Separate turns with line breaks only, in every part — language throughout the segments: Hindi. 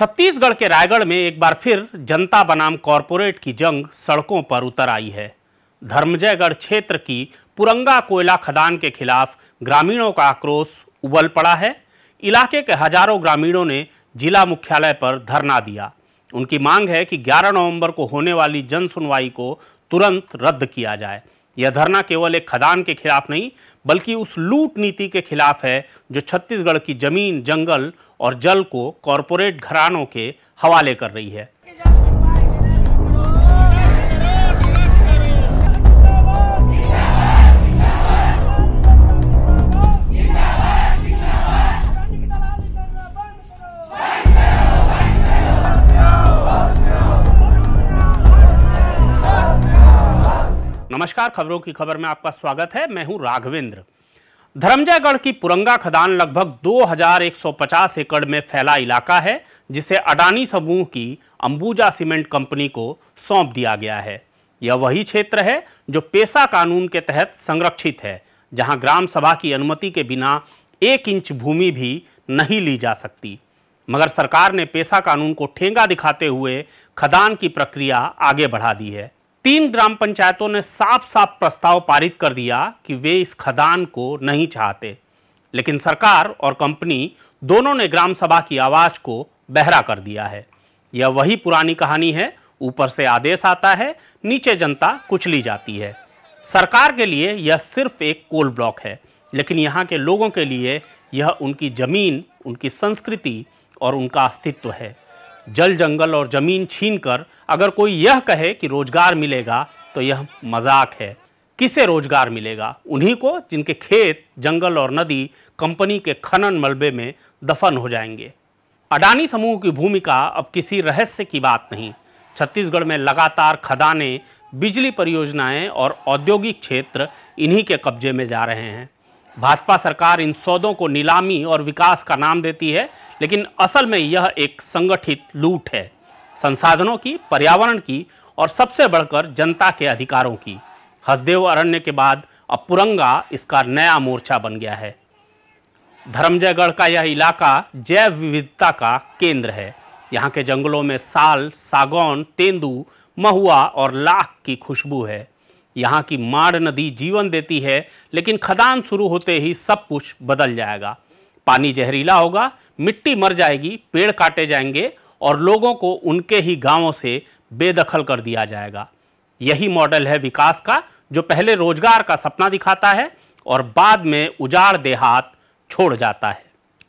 छत्तीसगढ़ के रायगढ़ में एक बार फिर जनता बनाम कॉरपोरेट की जंग सड़कों पर उतर आई है। धर्मजयगढ़ क्षेत्र की पुरंगा कोयला खदान के खिलाफ ग्रामीणों का आक्रोश उबल पड़ा है। इलाके के हजारों ग्रामीणों ने जिला मुख्यालय पर धरना दिया। उनकी मांग है कि 11 नवंबर को होने वाली जन सुनवाई को तुरंत रद्द किया जाए। यह धरना केवल एक खदान के खिलाफ नहीं बल्कि उस लूट नीति के खिलाफ है जो छत्तीसगढ़ की जमीन, जंगल और जल को कॉरपोरेट घरानों के हवाले कर रही है। नमस्कार, खबरों की खबर में आपका स्वागत है। मैं हूं राघवेंद्र। धर्मजयगढ़ की पुरंगा खदान लगभग 2150 एकड़ में फैला इलाका है, जिसे अडानी समूह की अंबुजा सीमेंट कंपनी को सौंप दिया गया है। यह वही क्षेत्र है जो पेसा कानून के तहत संरक्षित है, जहां ग्राम सभा की अनुमति के बिना 1 इंच भूमि भी नहीं ली जा सकती। मगर सरकार ने पेसा कानून को ठेंगा दिखाते हुए खदान की प्रक्रिया आगे बढ़ा दी है। 3 ग्राम पंचायतों ने साफ साफ प्रस्ताव पारित कर दिया कि वे इस खदान को नहीं चाहते, लेकिन सरकार और कंपनी दोनों ने ग्राम सभा की आवाज को बहरा कर दिया है। यह वही पुरानी कहानी है, ऊपर से आदेश आता है, नीचे जनता कुचली जाती है। सरकार के लिए यह सिर्फ एक कोल ब्लॉक है, लेकिन यहाँ के लोगों के लिए यह उनकी जमीन, उनकी संस्कृति और उनका अस्तित्व है। जल, जंगल और जमीन छीनकर अगर कोई यह कहे कि रोजगार मिलेगा तो यह मजाक है। किसे रोजगार मिलेगा? उन्हीं को जिनके खेत, जंगल और नदी कंपनी के खनन मलबे में दफन हो जाएंगे। अडानी समूह की भूमिका अब किसी रहस्य की बात नहीं। छत्तीसगढ़ में लगातार खदानें, बिजली परियोजनाएं और औद्योगिक क्षेत्र इन्हीं के कब्जे में जा रहे हैं। भाजपा सरकार इन सौदों को नीलामी और विकास का नाम देती है, लेकिन असल में यह एक संगठित लूट है, संसाधनों की, पर्यावरण की और सबसे बढ़कर जनता के अधिकारों की। हसदेव अरण्य के बाद अब पुरंगा इसका नया मोर्चा बन गया है। धर्मजयगढ़ का यह इलाका जैव विविधता का केंद्र है। यहाँ के जंगलों में साल, सागौन, तेंदू, महुआ और लाख की खुशबू है। यहाँ की माड़ नदी जीवन देती है, लेकिन खदान शुरू होते ही सब कुछ बदल जाएगा। पानी जहरीला होगा, मिट्टी मर जाएगी, पेड़ काटे जाएंगे और लोगों को उनके ही गांवों से बेदखल कर दिया जाएगा। यही मॉडल है विकास का, जो पहले रोजगार का सपना दिखाता है और बाद में उजाड़ देहात छोड़ जाता है।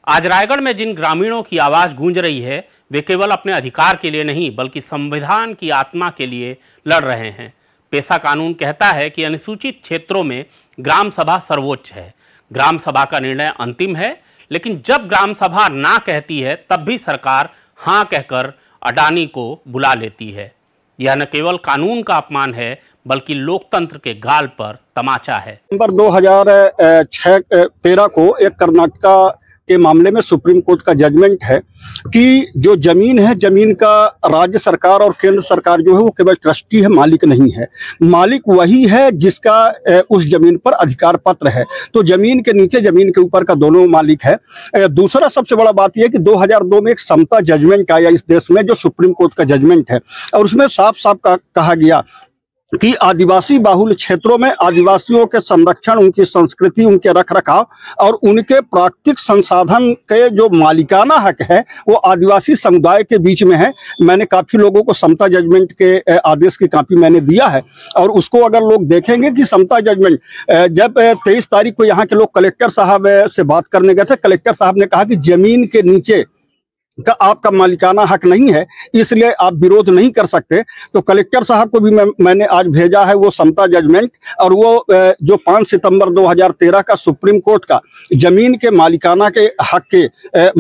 आज रायगढ़ में जिन ग्रामीणों की आवाज़ गूंज रही है, वे केवल अपने अधिकार के लिए नहीं बल्कि संविधान की आत्मा के लिए लड़ रहे हैं। पेसा कानून कहता है कि अनुसूचित क्षेत्रों में ग्राम सभा सर्वोच्च है। ग्राम सभा का निर्णय अंतिम है, लेकिन जब ग्राम सभा ना कहती है तब भी सरकार हाँ कहकर अडानी को बुला लेती है। यह न केवल कानून का अपमान है बल्कि लोकतंत्र के गाल पर तमाचा है।
नवंबर 2013 को एक कर्नाटका के मामले में सुप्रीम कोर्ट का जजमेंट है कि जो जमीन है, जमीन का राज्य सरकार और केंद्र सरकार जो है वो केवल ट्रस्टी है, मालिक नहीं है। मालिक वही है जिसका उस जमीन पर अधिकार पत्र है। तो जमीन के नीचे, जमीन के ऊपर का दोनों मालिक है। दूसरा सबसे बड़ा बात यह है कि 2002 में एक समता जजमेंट आया इस देश में, जो सुप्रीम कोर्ट का जजमेंट है, और उसमें साफ साफ कहा गया कि आदिवासी बाहुल क्षेत्रों में आदिवासियों के संरक्षण, उनकी संस्कृति, उनके रखरखाव और उनके प्राकृतिक संसाधन के जो मालिकाना हक है वो आदिवासी समुदाय के बीच में है। मैंने काफ़ी लोगों को समता जजमेंट के आदेश की कॉपी मैंने दिया है, और उसको अगर लोग देखेंगे कि समता जजमेंट, जब 23 तारीख को यहाँ के लोग कलेक्टर साहब से बात करने गए थे, कलेक्टर साहब ने कहा कि जमीन के नीचे का आपका मालिकाना हक नहीं है, इसलिए आप विरोध नहीं कर सकते। तो कलेक्टर साहब को भी मैंने आज भेजा है वो समता जजमेंट, और वो जो 5 सितंबर 2013 का सुप्रीम कोर्ट का जमीन के मालिकाना के हक के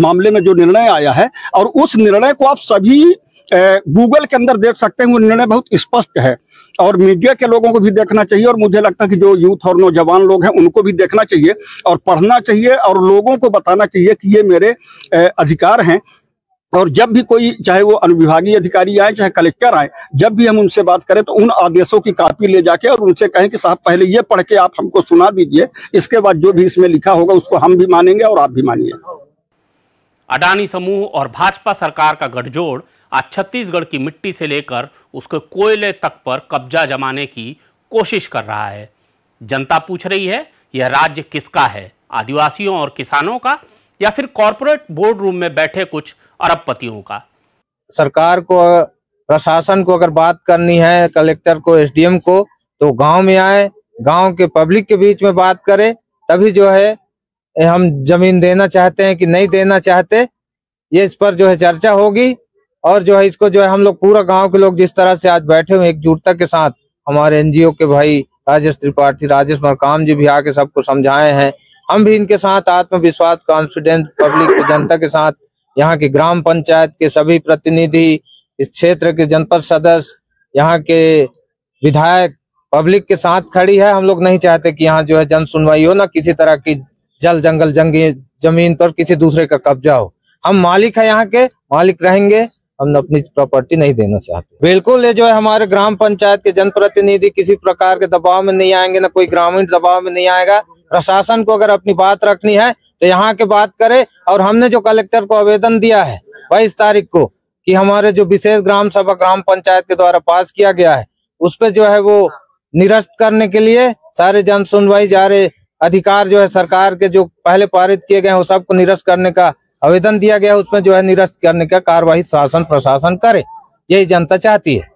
मामले में जो निर्णय आया है, और उस निर्णय को आप सभी गूगल के अंदर देख सकते हैं। वो निर्णय बहुत स्पष्ट है और मीडिया के लोगों को भी देखना चाहिए, और मुझे लगता है कि जो यूथ और नौजवान लोग हैं उनको भी देखना चाहिए और पढ़ना चाहिए और लोगों को बताना चाहिए कि ये मेरे अधिकार हैं। और जब भी कोई, चाहे वो अनुविभागीय अधिकारी आए, चाहे कलेक्टर आए, जब भी हम उनसे बात करें तो उन आदेशों की कॉपी ले जाके और उनसे कहें कि साहब पहले ये पढ़ के आप हमको सुना दीजिए, इसके बाद जो भी इसमें लिखा होगा उसको हम भी मानेंगे और आप भी मानिए।
अडानी समूह और भाजपा सरकार का गठजोड़ आज छत्तीसगढ़ की मिट्टी से लेकर उसके कोयले तक पर कब्जा जमाने की कोशिश कर रहा है। जनता पूछ रही है, यह राज्य किसका है? आदिवासियों और किसानों का, या फिर कॉरपोरेट बोर्ड रूम में बैठे कुछ अरबपतियों का?
सरकार को, प्रशासन को अगर बात करनी है, कलेक्टर को, एसडीएम को, तो गांव में आए, गांव के पब्लिक के बीच में बात करे, तभी जो है हम जमीन देना चाहते हैं कि नहीं देना चाहते, ये इस पर जो है चर्चा होगी। और जो है इसको जो है हम लोग पूरा गांव के लोग जिस तरह से आज बैठे हुए एकजुटता के साथ, हमारे एनजीओ के भाई राजेश त्रिपाठी, राजेश मरकाम जी भी आके सबको समझाए हैं। हम भी इनके साथ आत्मविश्वास, कॉन्फिडेंस, पब्लिक की जनता के साथ, यहाँ की ग्राम पंचायत के सभी प्रतिनिधि, इस क्षेत्र के जनपद सदस्य, यहाँ के विधायक, पब्लिक के साथ खड़ी है। हम लोग नहीं चाहते कि यहाँ जो है जन सुनवाई हो, ना किसी तरह की जल जंगल जमीन पर किसी दूसरे का कब्जा हो। हम मालिक है, यहाँ के मालिक रहेंगे, हम अपनी प्रॉपर्टी नहीं देना चाहते। बिल्कुल, ये जो है हमारे ग्राम पंचायत के जनप्रतिनिधि किसी प्रकार के दबाव में नहीं आएंगे, ना कोई ग्रामीण दबाव में नहीं आएगा। प्रशासन को अगर अपनी बात रखनी है तो यहाँ के बात करे। और हमने जो कलेक्टर को आवेदन दिया है 22 तारीख को, कि हमारे जो विशेष ग्राम सभा ग्राम पंचायत के द्वारा पास किया गया है, उस पर जो है वो निरस्त करने के लिए सारे जन सुनवाई, सारे अधिकार जो है सरकार के जो पहले पारित किए गए हैं वो सबको निरस्त करने का आवेदन दिया गया है। उसमें जो है निरस्त करने का कार्यवाही शासन प्रशासन करे, यही जनता चाहती है।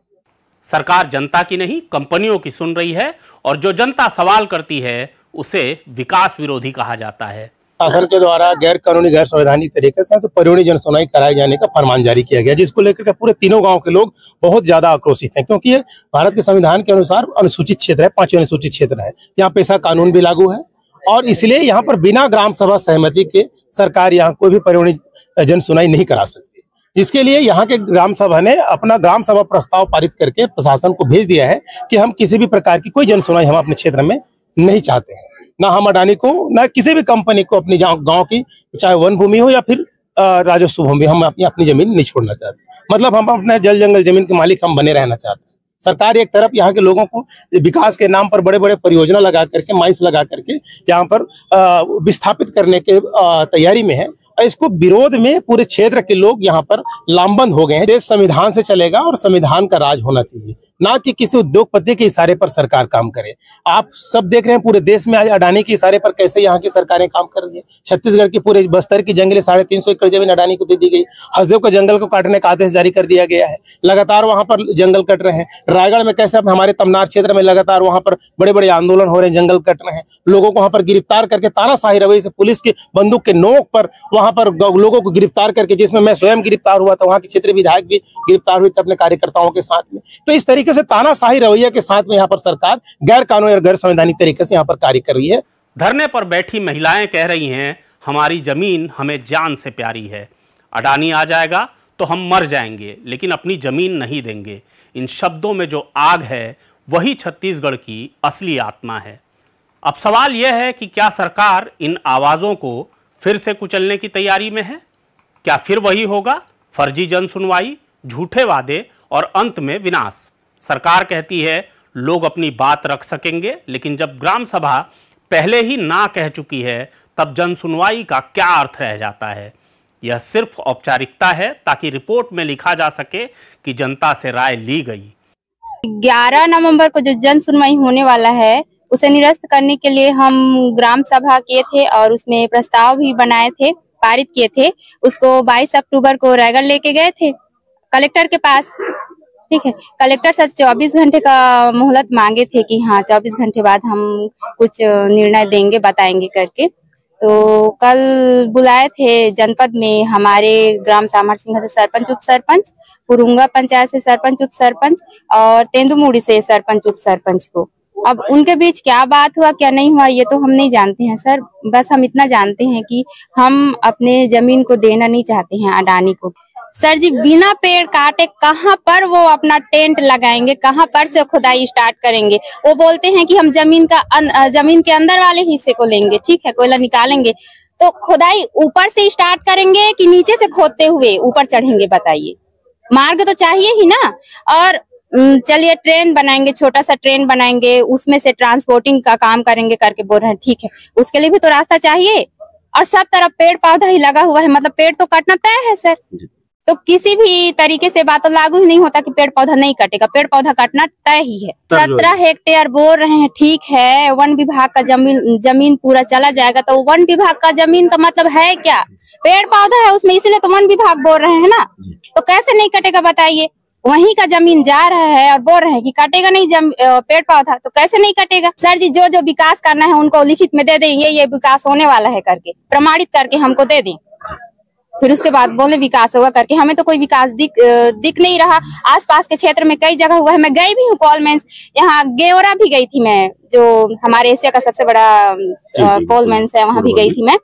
सरकार जनता की नहीं, कंपनियों की सुन रही है, और जो जनता सवाल करती है उसे विकास विरोधी कहा जाता है।
शासन के द्वारा गैर कानूनी, गैर संवैधानिक तरीके से परिवहनी जन सुनवाई कराए जाने का फरमान जारी किया गया, जिसको लेकर के पूरे तीनों गांव के लोग बहुत ज्यादा आक्रोशित हैं, क्योंकि ये भारत के संविधान के अनुसार अनुसूचित क्षेत्र है, 5वें अनुसूचित क्षेत्र है। यहाँ पैसा कानून भी लागू है, और इसलिए यहाँ पर बिना ग्राम सभा सहमति के सरकार यहाँ कोई भी परिवहनी जन सुनवाई नहीं करा सकती। जिसके लिए यहाँ के ग्राम सभा ने अपना ग्राम सभा प्रस्ताव पारित करके प्रशासन को भेज दिया है कि हम किसी भी प्रकार की कोई जन सुनवाई हम अपने क्षेत्र में नहीं चाहते हैं। ना हम अडानी को, ना किसी भी कंपनी को अपनी गांव की, चाहे वन भूमि हो या फिर राजस्व भूमि, हम अपनी जमीन नहीं छोड़ना चाहते। मतलब हम अपने जल जंगल जमीन के मालिक हम बने रहना चाहते हैं। सरकार एक तरफ यहाँ के लोगों को विकास के नाम पर बड़े बड़े परियोजना लगा करके, माइंस लगा करके यहाँ पर विस्थापित करने के तैयारी में है, और इसको विरोध में पूरे क्षेत्र के लोग यहाँ पर लामबंद हो गए हैं। देश संविधान से चलेगा और संविधान का राज होना चाहिए, ना कि किसी उद्योगपति के इशारे पर सरकार काम करे। आप सब देख रहे हैं पूरे देश में आज अडानी के इशारे पर कैसे यहाँ की सरकारें काम कर रही है। छत्तीसगढ़ की पूरे बस्तर की जंगले 350 एकड़ जमीन अडानी को दे दी गई। हसदेव के जंगल को काटने का आदेश जारी कर दिया गया है, लगातार वहां पर जंगल कट रहे हैं। रायगढ़ में कैसे हमारे तमनार क्षेत्र में लगातार वहां पर बड़े बड़े आंदोलन हो रहे हैं, जंगल कट रहे हैं, लोगों को वहां पर गिरफ्तार करके तानाशाही रवैये से पुलिस की बंदूक के नोक पर वहां पर लोगों को गिरफ्तार करके, जिसमें मैं स्वयं गिरफ्तार हुआ था, वहां के क्षेत्रीय विधायक भी गिरफ्तार हुए थे अपने कार्यकर्ताओं के साथ में। तो इस तरीके से तानाशाही रवैये के साथ में यहाँ पर सरकार गैर कानूनी और गैर संवैधानिक तरीके से यहाँ पर कार्य कर रही है।
धरने पर बैठी महिलाएं कह रही हैं, हमारी जमीन हमें जान से प्यारी है, अडानी आ जाएगा तो हम मर जाएंगे, लेकिन अपनी जमीन नहीं देंगे। इन शब्दों में जो आग है वही छत्तीसगढ़ की असली आत्मा है। अब सवाल यह है कि क्या सरकार इन आवाजों को फिर से कुचलने की तैयारी में है? क्या फिर वही होगा, फर्जी जन सुनवाई, झूठे वादे और अंत में विनाश? सरकार कहती है लोग अपनी बात रख सकेंगे, लेकिन जब ग्राम सभा पहले ही ना कह चुकी है तब जन सुनवाई का क्या अर्थ रह जाता है? यह सिर्फ औपचारिकता है ताकि रिपोर्ट में लिखा जा सके कि जनता से राय ली गई।
11 नवंबर को जो जन सुनवाई होने वाला है उसे निरस्त करने के लिए हम ग्राम सभा किए थे और उसमें प्रस्ताव भी बनाए थे, पारित किए थे। उसको 22 अक्टूबर को रायगढ़ लेके गए थे कलेक्टर के पास। ठीक है, कलेक्टर सर 24 घंटे का मोहलत मांगे थे कि हाँ 24 घंटे बाद हम कुछ निर्णय देंगे, बताएंगे करके। तो कल बुलाए थे जनपद में हमारे ग्राम सामर सिंह से सरपंच उप सरपंच, पुरुंगा पंचायत से सरपंच उप सरपंच और तेंदुमुड़ी से सरपंच उप सरपंच को। अब उनके बीच क्या बात हुआ क्या नहीं हुआ ये तो हम नहीं जानते हैं सर। बस हम इतना जानते हैं कि हम अपने जमीन को देना नहीं चाहते हैं अडानी को। सर जी बिना पेड़ काटे कहाँ पर वो अपना टेंट लगाएंगे, कहाँ पर से खुदाई स्टार्ट करेंगे? वो बोलते हैं कि हम जमीन के अंदर वाले हिस्से को लेंगे, ठीक है, कोयला निकालेंगे, तो खुदाई ऊपर से स्टार्ट करेंगे कि नीचे से खोदते हुए ऊपर चढ़ेंगे? बताइए, मार्ग तो चाहिए ही ना। और चलिए ट्रेन बनाएंगे, छोटा सा ट्रेन बनाएंगे, उसमें से ट्रांसपोर्टिंग का काम करेंगे करके बोल रहे हैं, ठीक है, उसके लिए भी तो रास्ता चाहिए। और सब तरफ पेड़ पौधा ही लगा हुआ है, मतलब पेड़ तो काटना तय है सर। तो किसी भी तरीके से बात तो लागू ही नहीं होता कि पेड़ पौधा नहीं कटेगा, पेड़ पौधा काटना तय ही है। 17 हेक्टेयर बोल रहे हैं, ठीक है, वन विभाग का जमीन पूरा चला जाएगा तो वन विभाग का जमीन का मतलब है क्या? पेड़ पौधा है उसमें, इसलिए तो वन विभाग बोल रहे हैं ना। तो कैसे नहीं कटेगा बताइए? वहीं का जमीन जा रहा है और बोल रहे हैं कि काटेगा नहीं पेड़ पौधा, तो कैसे नहीं कटेगा? सर जी जो जो विकास करना है उनको लिखित में दे दें, ये विकास होने वाला है करके प्रमाणित करके हमको दे दें, फिर उसके बाद बोले विकास होगा करके। हमें तो कोई विकास दिख नहीं रहा। आसपास के क्षेत्र में कई जगह हुआ है, मैं गई भी हूँ कोलमेंस, यहाँ गेवरा भी गई थी मैं, जो हमारे एशिया का सबसे बड़ा कोलमेंस है, वहाँ भी गई थी मैं।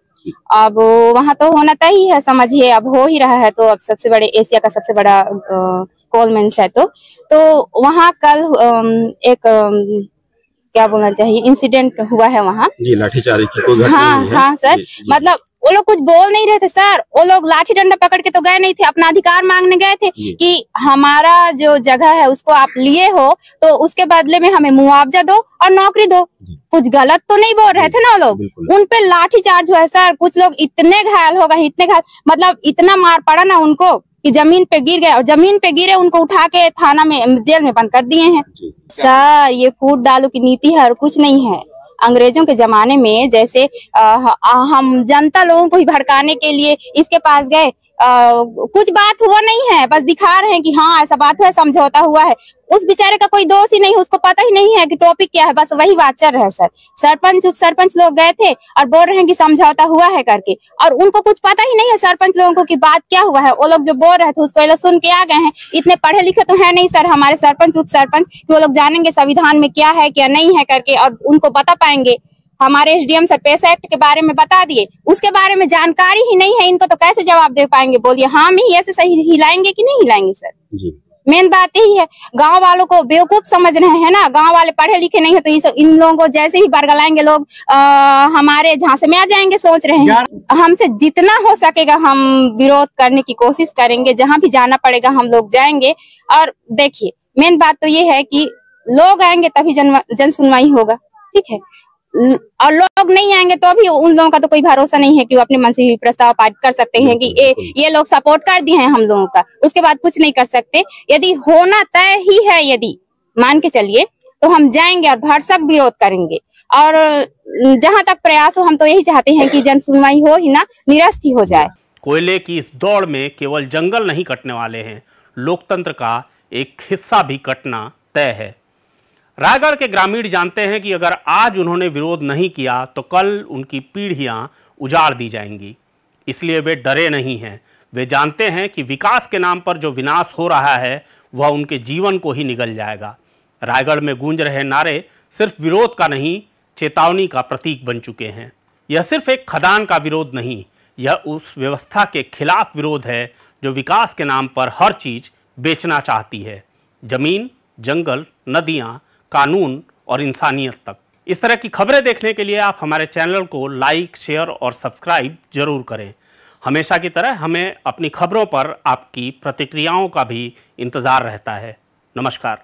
अब वहाँ तो होना तय ही है, समझिए अब हो ही रहा है, तो अब सबसे बड़े एशिया का सबसे बड़ा कोलमेंस है। तो वहाँ कल एक क्या बोलना चाहिए इंसिडेंट हुआ है वहाँ
जी, लाठीचार्ज की कोई घटना
हाँ
नहीं है।
हाँ सर, मतलब वो लोग कुछ बोल नहीं रहे थे सर, वो लोग लाठी डंडा पकड़ के तो गए नहीं थे, अपना अधिकार मांगने गए थे कि हमारा जो जगह है उसको आप लिए हो तो उसके बदले में हमें मुआवजा दो और नौकरी दो। कुछ गलत तो नहीं बोल रहे थे ना वो लोग। उन पे लाठी चार्ज हुआ है सर, कुछ लोग इतने घायल हो गए, इतने घायल, मतलब इतना मार पड़ा ना उनको कि जमीन पे गिर गए, और जमीन पे गिरे उनको उठा के थाना में जेल में बंद कर दिए हैं। सर ये फूट डालो की नीति है और कुछ नहीं है। अंग्रेजों के जमाने में जैसे हम जनता लोगों को ही भड़काने के लिए इसके पास गए, कुछ बात हुआ नहीं है, बस दिखा रहे हैं कि हाँ ऐसा बात हुआ है, समझौता हुआ है। उस बेचारे का कोई दोष ही नहीं है, उसको पता ही नहीं है कि टॉपिक क्या है, बस वही बात चल रहा है सर। सरपंच उप सरपंच लोग गए थे और बोल रहे हैं कि समझौता हुआ है करके, और उनको कुछ पता ही नहीं है सरपंच लोगों को कि बात क्या हुआ है। वो लोग जो बोल रहे थे उसको ये लोग सुन के आ गए हैं। इतने पढ़े लिखे तो है नहीं सर हमारे सरपंच उप सरपंच कि वो लोग जानेंगे संविधान में क्या है क्या नहीं है करके और उनको बता पाएंगे। हमारे एसडीएम सर पेश एक्ट के बारे में बता दिए, उसके बारे में जानकारी ही नहीं है इनको, तो कैसे जवाब दे पाएंगे? बोलिए हाँ में ही ऐसे सही हिलाएंगे कि नहीं हिलाएंगे सर? मेन बात यही है, गांव वालों को बेवकूफ समझ रहे हैं ना, गांव वाले पढ़े लिखे नहीं है तो इन लोगों को जैसे ही बरगलाएंगे लोग हमारे झांसे में आ जाएंगे, सोच रहे हैं। हमसे जितना हो सकेगा हम विरोध करने की कोशिश करेंगे, जहां भी जाना पड़ेगा हम लोग जाएंगे। और देखिए मेन बात तो ये है कि लोग आएंगे तभी जन सुनवाई होगा, ठीक है, और लोग नहीं आएंगे तो भी उन लोगों का तो कोई भरोसा नहीं है कि वो अपने मन से ही प्रस्ताव पारित कर सकते हैं कि ये लोग सपोर्ट कर दिए हैं हम लोगों का, उसके बाद कुछ नहीं कर सकते। यदि होना तय ही है, यदि मान के चलिए, तो हम जाएंगे और भरसक विरोध करेंगे। और जहां तक प्रयास हो, हम तो यही चाहते हैं कि जन सुनवाई हो ही ना, निरस्त ही हो जाए।
कोयले की इस दौड़ में केवल जंगल नहीं कटने वाले हैं, लोकतंत्र का एक हिस्सा भी कटना तय है। रायगढ़ के ग्रामीण जानते हैं कि अगर आज उन्होंने विरोध नहीं किया तो कल उनकी पीढ़ियां उजाड़ दी जाएंगी, इसलिए वे डरे नहीं हैं। वे जानते हैं कि विकास के नाम पर जो विनाश हो रहा है वह उनके जीवन को ही निगल जाएगा। रायगढ़ में गूंज रहे नारे सिर्फ विरोध का नहीं, चेतावनी का प्रतीक बन चुके हैं। यह सिर्फ एक खदान का विरोध नहीं, यह उस व्यवस्था के खिलाफ विरोध है जो विकास के नाम पर हर चीज बेचना चाहती है, जमीन, जंगल, नदियां, कानून और इंसानियत तक। इस तरह की खबरें देखने के लिए आप हमारे चैनल को लाइक, शेयर और सब्सक्राइब जरूर करें। हमेशा की तरह हमें अपनी खबरों पर आपकी प्रतिक्रियाओं का भी इंतजार रहता है। नमस्कार।